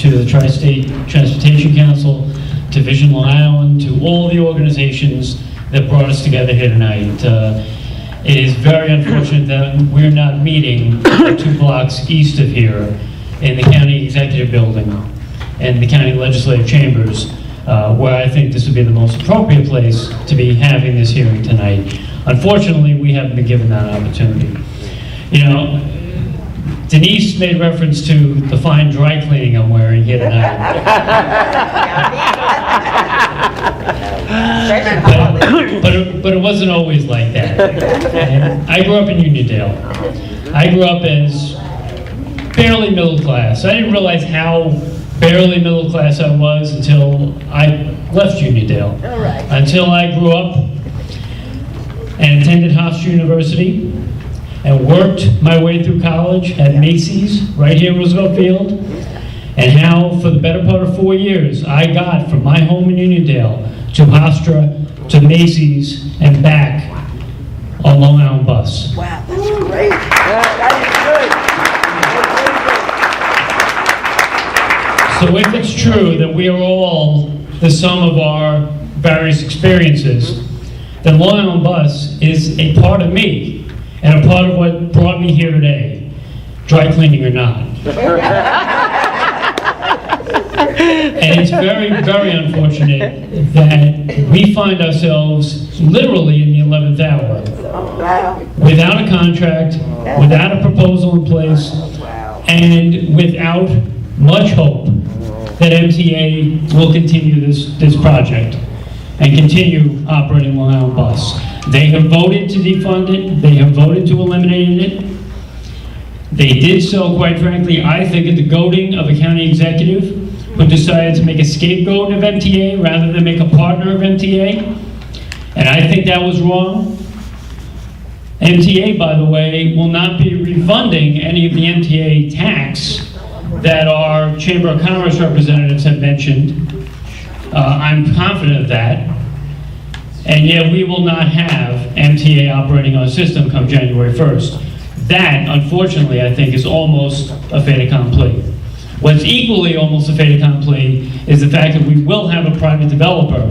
to the Tri-State Transportation Council, to Vision Long Island, to all the organizations that brought us together here tonight. It is very unfortunate that we're not meeting 2 blocks east of here in the County Executive Building and the County Legislative Chambers, where I think this would be the most appropriate place to be having this hearing tonight. Unfortunately, we haven't been given that opportunity. You know, Denise made reference to the fine dry cleaning I'm wearing here tonight. But it wasn't always like that. And I grew up in Uniondale. I grew up as barely middle class. I didn't realize how barely middle class I was until I left Uniondale. Until I grew up and attended Hofstra University and worked my way through college at Macy's right here in Roosevelt Field, and how for the better part of 4 years I got from my home in Uniondale to Hofstra to Macy's and back on Long Island bus. Wow, that's great. That So if it's true that we are all the sum of our various experiences, then Long Island Bus is a part of me and a part of what brought me here today, dry cleaning or not. And it's very, very unfortunate that we find ourselves literally in the 11th hour, without a contract, without a proposal in place, and without much hope that MTA will continue this project and continue operating Long Island Bus. They have voted to defund it. They have voted to eliminate it. They did so, quite frankly, I think, at the goading of a county executive who decided to make a scapegoat of MTA rather than make a partner of MTA. And I think that was wrong. MTA, by the way, will not be refunding any of the MTA tax that our Chamber of Commerce representatives have mentioned. I'm confident of that. And yet we will not have MTA operating our system come January 1st. That, unfortunately, I think is almost a fait accompli. What's equally almost a fait accompli is the fact that we will have a private developer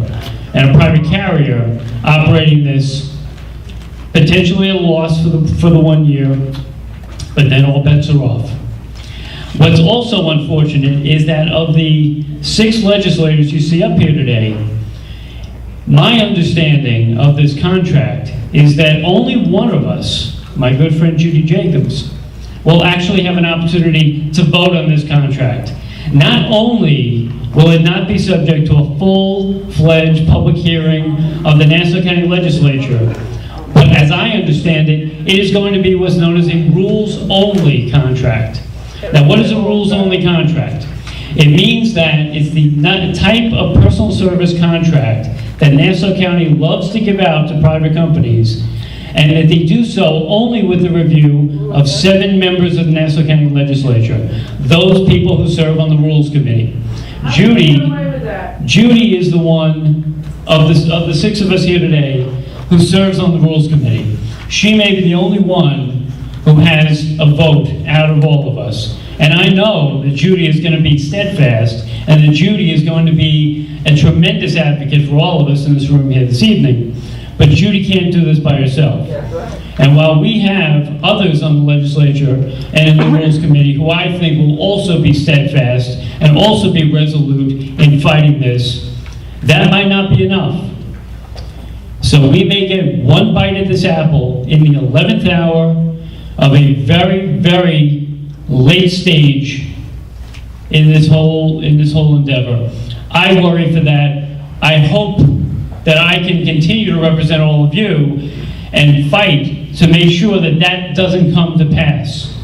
and a private carrier operating this, potentially a loss for the 1 year, but then all bets are off. What's also unfortunate is that of the 6 legislators you see up here today, my understanding of this contract is that only one of us, my good friend Judy Jacobs, will actually have an opportunity to vote on this contract. Not only will it not be subject to a full-fledged public hearing of the Nassau County Legislature, but as I understand it, it is going to be what's known as a rules-only contract. Now, what is a rules-only contract? It means that it's the type of personal service contract that Nassau County loves to give out to private companies, and that they do so only with the review of 7 members of the Nassau County Legislature, those people who serve on the Rules Committee. Judy is the one of the 6 of us here today who serves on the Rules Committee. She may be the only one who has a vote out of all of us. And I know that Judy is going to be steadfast, and that Judy is going to be a tremendous advocate for all of us in this room here this evening. But Judy can't do this by herself. And while we have others on the legislature and in the Rules Committee who I think will also be steadfast and also be resolute in fighting this, that might not be enough. So we may get one bite at this apple in the 11th hour of a very, very late stage in this whole endeavor. I worry for that. I hope that I can continue to represent all of you and fight to make sure that that doesn't come to pass.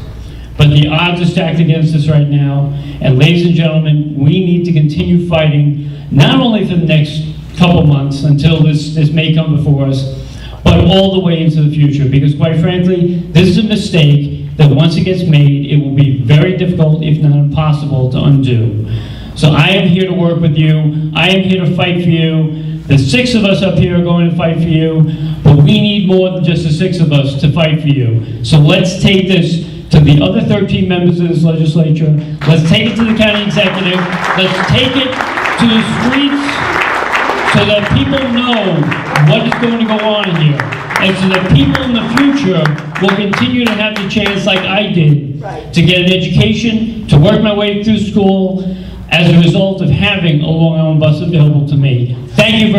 But the odds are stacked against us right now, and ladies and gentlemen, we need to continue fighting, not only for the next couple months until this may come before us, but all the way into the future, because quite frankly, this is a mistake that once it gets made, it will be very difficult, if not impossible, to undo. So I am here to work with you. I am here to fight for you. The 6 of us up here are going to fight for you, but we need more than just the 6 of us to fight for you. So let's take this to the other 13 members of this legislature. Let's take it to the county executive. Let's take it to the streets so that people know what is going to go on here. And so that people in the future will continue to have the chance, like I did, to get an education, to work my way through school, as a result of having a Long Island bus available to me. Thank you very much.